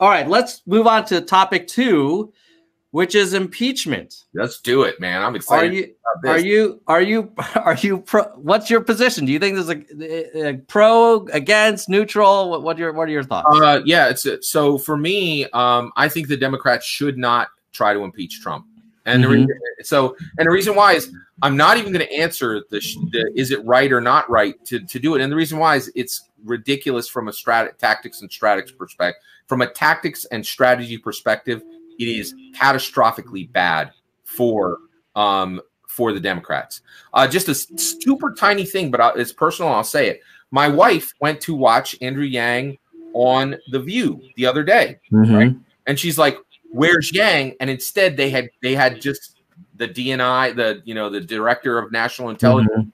All right, let's move on to topic 2, which is impeachment. Let's do it, man. I'm excited. Are you pro? What's your position? Do you think there's a pro, against, neutral? What are your thoughts? Yeah, so for me, I think the Democrats should not try to impeach Trump. And the reason why is I'm not even going to answer the is it right or not right to do it. And the reason why is it's ridiculous from a tactics and strategy perspective. From a tactics and strategy perspective, it is catastrophically bad for the Democrats. Just a super tiny thing, but it's personal. I'll say it. My wife went to watch Andrew Yang on The View the other day, right? And she's like, "Where's Yang?" And instead, they had just the DNI, the director of national intelligence,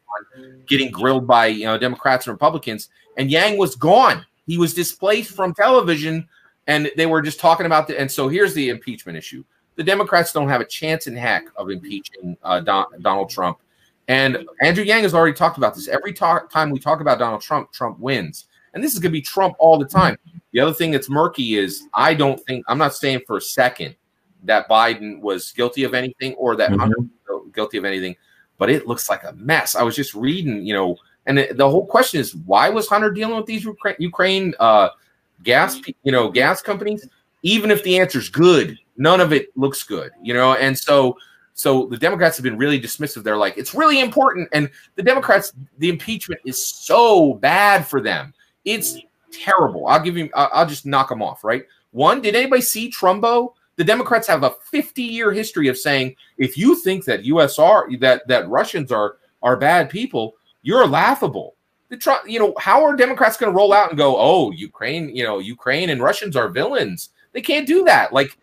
getting grilled by Democrats and Republicans, and Yang was gone. He was displaced from television, and they were just talking about and so here's the impeachment issue. The Democrats don't have a chance in heck of impeaching Donald Trump. And Andrew Yang has already talked about this. Every time we talk about Donald Trump, Trump wins. And this is going to be Trump all the time. The other thing that's murky is I'm not saying for a second that Biden was guilty of anything or that Hunter was guilty of anything, but it looks like a mess. I was just reading, and the whole question is, why was Hunter dealing with these Ukraine gas companies? Even if the answer's good, none of it looks good, and so the Democrats have been really dismissive. They're like, it's really important. And the Democrats, the impeachment is so bad for them. It's terrible. I'll just knock them off, right? One, did anybody see Trumbo? The Democrats have a 50-year history of saying, if you think that that Russians are bad people, you're laughable. How are Democrats going to roll out and go, oh, Ukraine and Russians are villains? They can't do that. Like,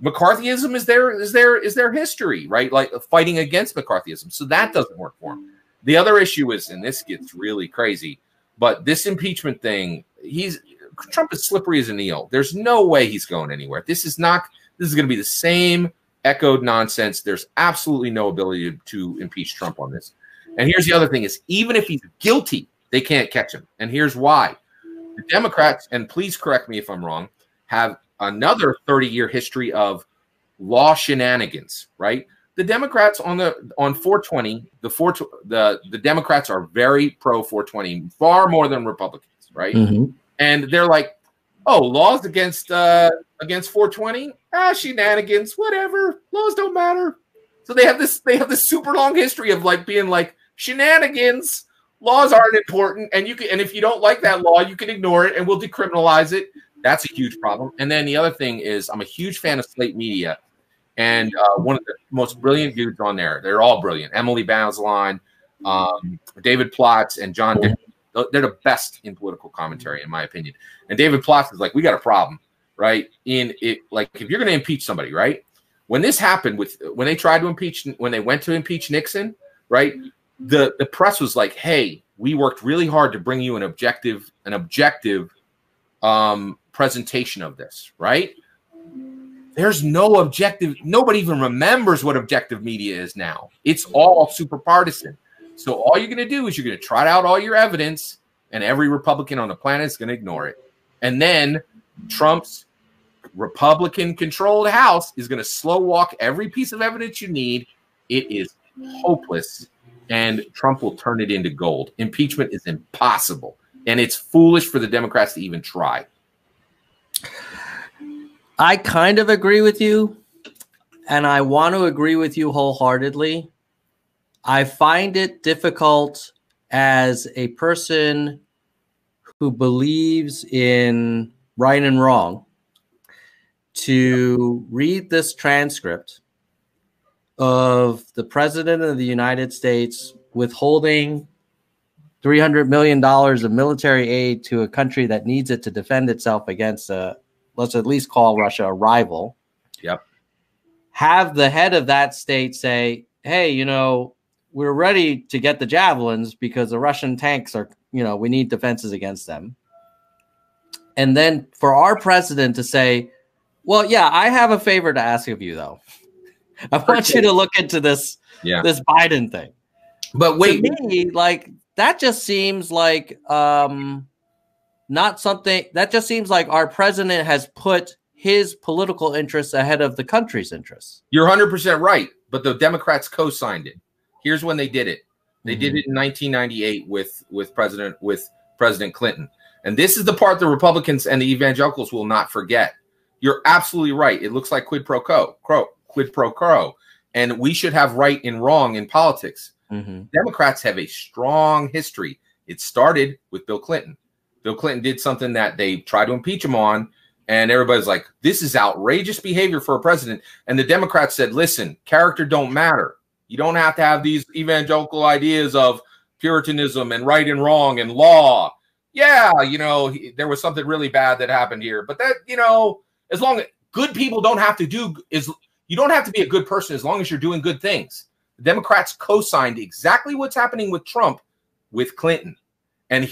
McCarthyism is their history, right? Like fighting against McCarthyism. So that doesn't work for him. The other issue is, and this gets really crazy, but this impeachment thing, Trump is slippery as an eel. There's no way he's going anywhere. This is going to be the same echoed nonsense. There's absolutely no ability to impeach Trump on this. And here's the other thing is, even if he's guilty, they can't catch him. And here's why. The Democrats, and please correct me if I'm wrong, have another 30-year history of law shenanigans, right? The Democrats on 420, the Democrats are very pro 420, far more than Republicans, right? And they're like, oh, laws against 420, shenanigans, whatever, laws don't matter. So they have this super long history of like being like shenanigans, laws aren't important, and if you don't like that law, you can ignore it and we'll decriminalize it. That's a huge problem. And then the other thing is, I'm a huge fan of Slate Media, and one of the most brilliant dudes on there. They're all brilliant. Emily Bazelon, David Plotz, and John Dick. They're the best in political commentary, in my opinion. And David Plotz is like, we got a problem, right? Like, if you're going to impeach somebody, right? When this happened when they tried to impeach, when they went to impeach Nixon, right? The press was like, hey, we worked really hard to bring you an objective presentation of this, right? There's no objective. Nobody even remembers what objective media is now. It's all super partisan. So all you're going to do is you're going to trot out all your evidence, and every Republican on the planet is going to ignore it. And then Trump's Republican-controlled House is going to slow walk every piece of evidence you need. It is hopeless, and Trump will turn it into gold. Impeachment is impossible, and it's foolish for the Democrats to even try. I kind of agree with you, and I want to agree with you wholeheartedly. I find it difficult as a person who believes in right and wrong to read this transcript of the President of the United States withholding $300 million of military aid to a country that needs it to defend itself against let's at least call Russia a rival. Yep. Have the head of that state say, hey, we're ready to get the javelins because the Russian tanks are, we need defenses against them. And then for our president to say, well, yeah, I have a favor to ask of you, though. I want you to look into this Biden thing. But wait, to me, like, that just seems like not something that just seems like our president has put his political interests ahead of the country's interests. You're 100% right, but the Democrats co-signed it. Here's when they did it. They did it in 1998 with President Clinton. And this is the part the Republicans and the evangelicals will not forget. You're absolutely right. It looks like quid pro quo. And we should have right and wrong in politics. Democrats have a strong history. It started with Bill Clinton. Bill Clinton did something that they tried to impeach him on, and everybody's like, this is outrageous behavior for a president. And the Democrats said, listen, character don't matter. You don't have to have these evangelical ideas of Puritanism and right and wrong and law. Yeah, there was something really bad that happened here. But that, as long as good people don't have to you don't have to be a good person as long as you're doing good things. The Democrats co-signed exactly what's happening with Trump with Clinton. And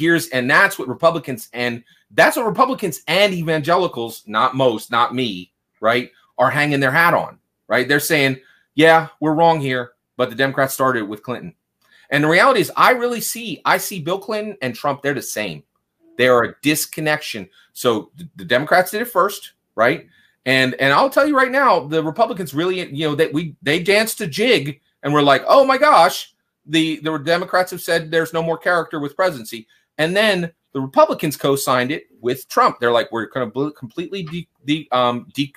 that's what Republicans and evangelicals, not most, not me, right, are hanging their hat on, right? They're saying, yeah, we're wrong here, but the Democrats started with Clinton. And the reality is I see Bill Clinton and Trump, they're the same. They are a disconnection. So the Democrats did it first, right? And I'll tell you right now, the Republicans really, they danced a jig and we're like, oh my gosh, the Democrats have said there's no more character with presidency. And then the Republicans co-signed it with Trump. They're like, we're going to completely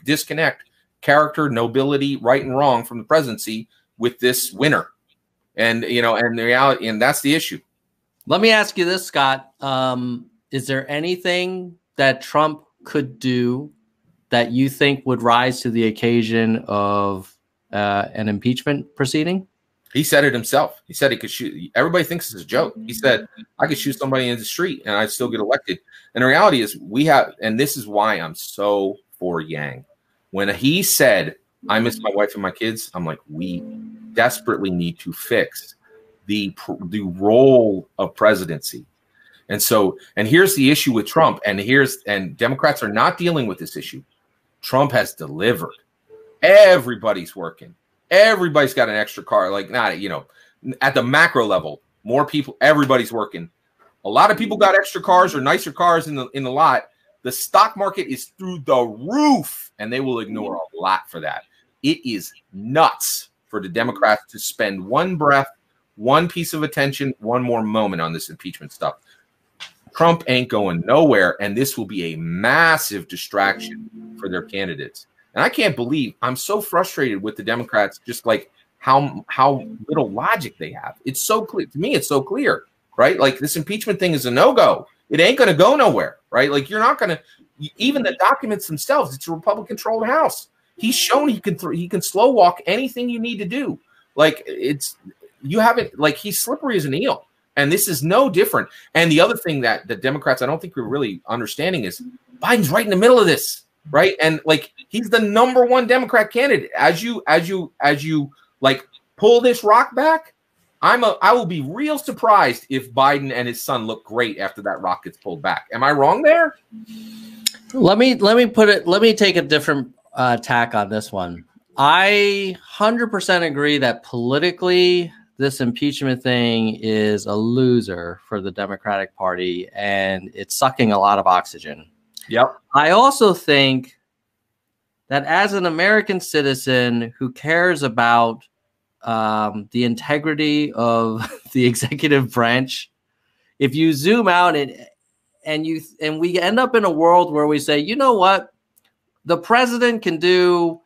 disconnect character, nobility, right and wrong from the presidency with this winner. And, and the reality, and that's the issue. Let me ask you this, Scott. Is there anything that Trump could do that you think would rise to the occasion of an impeachment proceeding? He said it himself. He said he could shoot. Everybody thinks it's a joke. He said, I could shoot somebody in the street and I'd still get elected. And the reality is and this is why I'm so for Yang. When he said, I miss my wife and my kids, I'm like, we desperately need to fix the role of presidency. And here's the issue with Trump. And Democrats are not dealing with this issue. Trump has delivered. Everybody's working. Everybody's got an extra car, like not, at the macro level, more people, everybody's working. A lot of people got extra cars or nicer cars in the lot. The stock market is through the roof, and they will ignore a lot for that. It is nuts for the Democrats to spend one breath, one piece of attention, one more moment on this impeachment stuff. Trump ain't going nowhere, and this will be a massive distraction for their candidates. And I can't believe I'm so frustrated with the Democrats, just like how little logic they have. It's so clear to me. It's so clear, right? Like this impeachment thing is a no-go. It ain't going to go nowhere, right? Like you're not going to even the documents themselves. It's a Republican-controlled House. He's shown he can slow walk anything you need to do. Like he's slippery as an eel. And this is no different. And the other thing that the Democrats, I don't think we're really understanding is Biden's right in the middle of this. Right. And like he's the #1 Democrat candidate. As you like pull this rock back, I will be real surprised if Biden and his son look great after that rock gets pulled back. Am I wrong there? Let me take a different tack on this one. I 100% agree that politically this impeachment thing is a loser for the Democratic Party and it's sucking a lot of oxygen. Yep. I also think that as an American citizen who cares about the integrity of the executive branch, if you zoom out and we end up in a world where we say, you know what, the president can do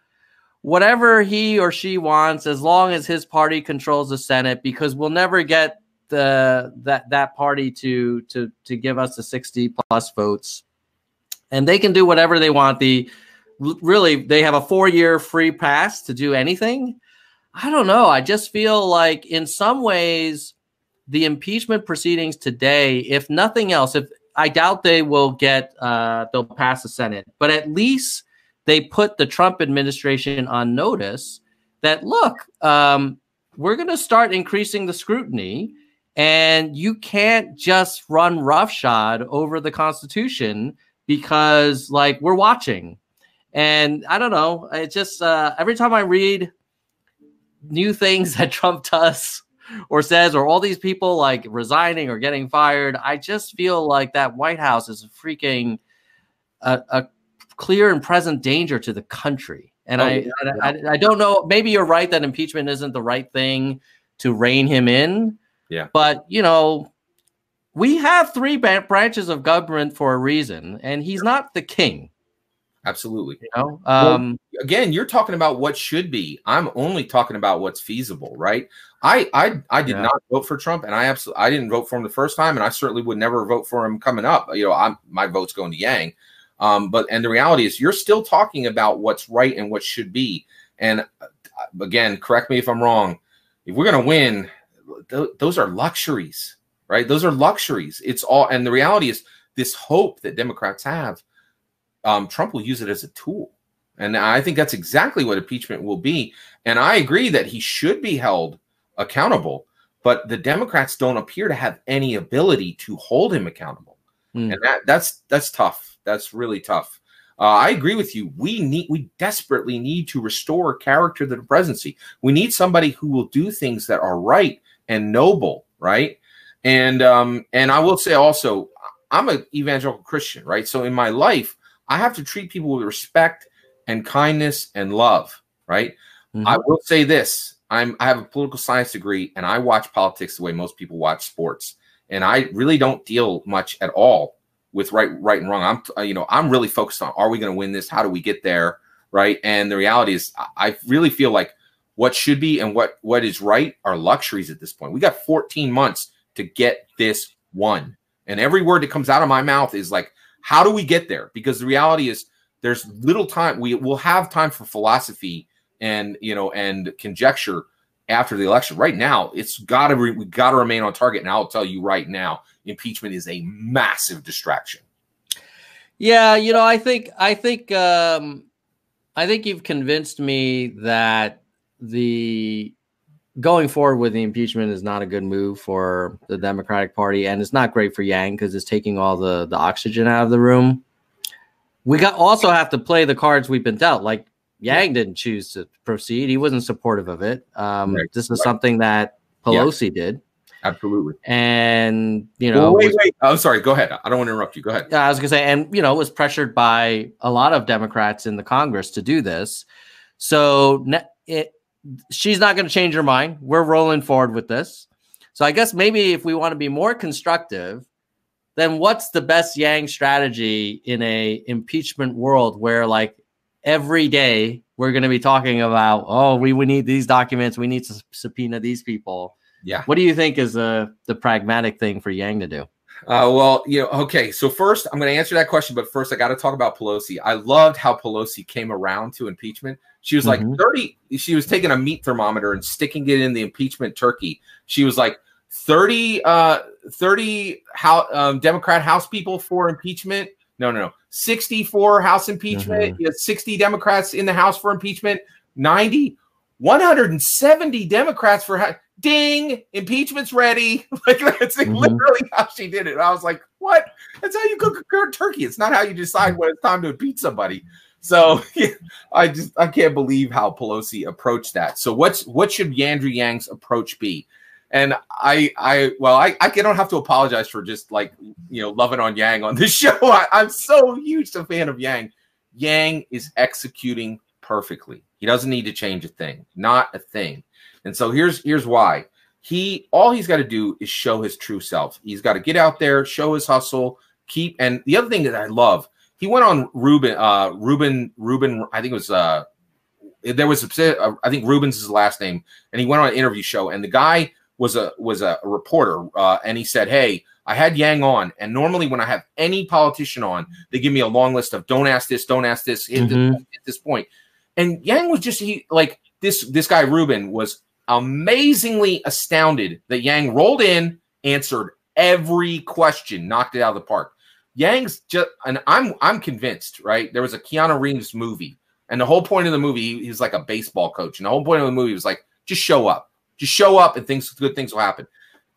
whatever he or she wants as long as his party controls the Senate, because we'll never get that party to give us the 60 plus votes. And they can do whatever they want. They have a 4-year free pass to do anything. I don't know. I just feel like in some ways, the impeachment proceedings today, if nothing else, I doubt they will they'll pass the Senate, but at least they put the Trump administration on notice that, look, we're going to start increasing the scrutiny and you can't just run roughshod over the Constitution because like we're watching. And I don't know, it just every time I read new things that Trump does or says, or all these people like resigning or getting fired, I just feel like that White House is freaking a clear and present danger to the country. And I don't know. Maybe you're right that impeachment isn't the right thing to rein him in. Yeah. But, you know, we have three branches of government for a reason, and he's not the king. Absolutely. You know? Well, again, you're talking about what should be. I'm only talking about what's feasible, right? I did not vote for Trump, and I didn't vote for him the first time, and I certainly would never vote for him coming up. You know, my vote's going to Yang. But the reality is, you're still talking about what's right and what should be. And again, correct me if I'm wrong. If we're going to win, those are luxuries, right? Those are luxuries. It's all, and the reality is, this hope that Democrats have, Trump will use it as a tool. And I think that's exactly what impeachment will be. And I agree that he should be held accountable, but the Democrats don't appear to have any ability to hold him accountable. And that's tough. That's really tough. I agree with you. We desperately need to restore character to the presidency. We need somebody who will do things that are right and noble, right? And I will say also, I'm an evangelical Christian, right? So in my life, I have to treat people with respect and kindness and love, right? I will say this. I have a political science degree, and I watch politics the way most people watch sports. And I really don't deal much at all with right and wrong. I'm really focused on, are we going to win this? How do we get there? Right. And the reality is, I really feel like what should be and what is right are luxuries at this point. We got 14 months to get this won. And every word that comes out of my mouth is like, how do we get there? Because the reality is, there's little time. We will have time for philosophy and conjecture after the election. Right now, we got to remain on target. And I'll tell you right now, impeachment is a massive distraction. Yeah, I think you've convinced me that the going forward with the impeachment is not a good move for the Democratic Party, and it's not great for Yang because it's taking all the oxygen out of the room. We also have to play the cards we've been dealt. Like, Yang didn't choose to proceed; he wasn't supportive of it. This is something that Pelosi did. Absolutely. And, wait. I'm sorry. Go ahead. I don't want to interrupt you. Go ahead. I was going to say, and, was pressured by a lot of Democrats in the Congress to do this. So she's not going to change her mind. We're rolling forward with this. So I guess maybe if we want to be more constructive, then what's the best Yang strategy in a impeachment world where, like, every day we're going to be talking about, oh, we need these documents. We need to subpoena these people. Yeah. What do you think is the pragmatic thing for Yang to do? Okay. So first, I'm going to answer that question, but first I got to talk about Pelosi. I loved how Pelosi came around to impeachment. She was like 30. She was taking a meat thermometer and sticking it in the impeachment turkey. She was like 30 Democrat House people for impeachment. No. 64 House impeachment. 60 Democrats in the House for impeachment. 170 Democrats for ding, impeachment's ready. Like, that's literally how she did it. And I was like, what? That's how you cook a turkey. It's not how you decide when it's time to impeach somebody. So I can't believe how Pelosi approached that. So what should Andrew Yang's approach be? And I don't have to apologize for just loving on Yang on this show. I'm so huge a fan of Yang. Yang is executing perfectly. He doesn't need to change a thing, not a thing. And so here's why. All he's got to do is show his true self. He's got to get out there, show his hustle, and the other thing that I love, he went on Rubin, I think it was I think Rubin's his last name, and he went on an interview show, and the guy was a reporter, and he said, hey, I had Yang on, and normally when I have any politician on, they give me a long list of don't ask this, hit this point. And Yang was just this guy Rubin was amazingly astounded that Yang rolled in, answered every question, knocked it out of the park. Yang's just, and I'm convinced, right? There was a Keanu Reeves movie, and the whole point of the movie, he was like a baseball coach, and the whole point of the movie was like, just show up, and good things will happen.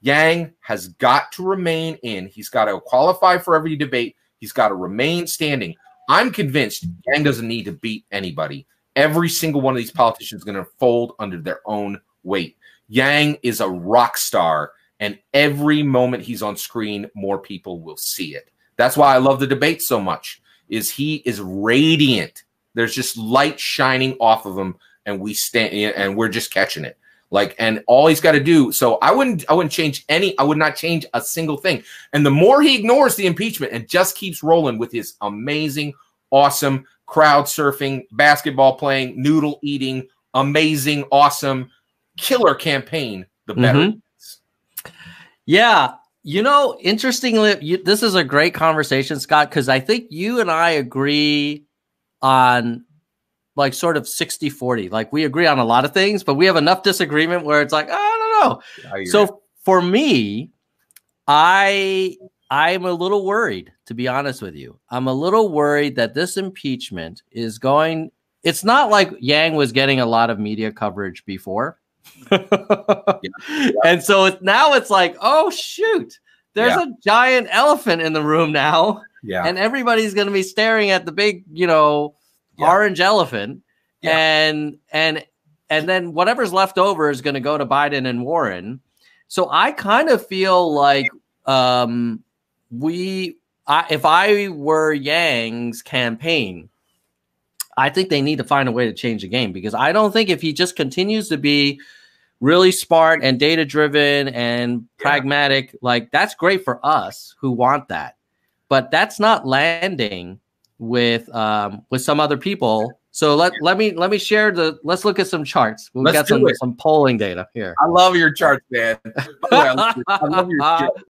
Yang has got to remain in. He's got to qualify for every debate. He's got to remain standing. I'm convinced Yang doesn't need to beat anybody. Every single one of these politicians is going to fold under their own weight. Yang is a rock star, and every moment he's on screen, more people will see it. That's why I love the debate so much. is he is radiant. There's just light shining off of him, and we're just catching it. Like, and all he's got to do. So I wouldn't change I would not change a single thing. And the more he ignores the impeachment and just keeps rolling with his amazing, awesome crowd surfing, basketball playing, noodle eating, amazing, awesome, killer campaign, the better. Yeah. You know, interestingly, this is a great conversation, Scott, because I think you and I agree on like sort of 60-40. Like we agree on a lot of things, but we have enough disagreement where it's like, I don't know. So for me, I'm a little worried, to be honest with you. I'm a little worried that this impeachment is going, it's not like Yang was getting a lot of media coverage before. And so now it's like, oh shoot, there's a giant elephant in the room now. And everybody's going to be staring at the big, you know, orange elephant, and then whatever's left over is going to go to Biden and Warren. So I kind of feel like if I were Yang's campaign, I think they need to find a way to change the game, because I don't think if he just continues to be really smart and data driven and pragmatic, like that's great for us who want that, but that's not landing with some other people. So let me share let's look at some charts. We'll get some polling data here. I love your charts, man. By the way, I love your charts.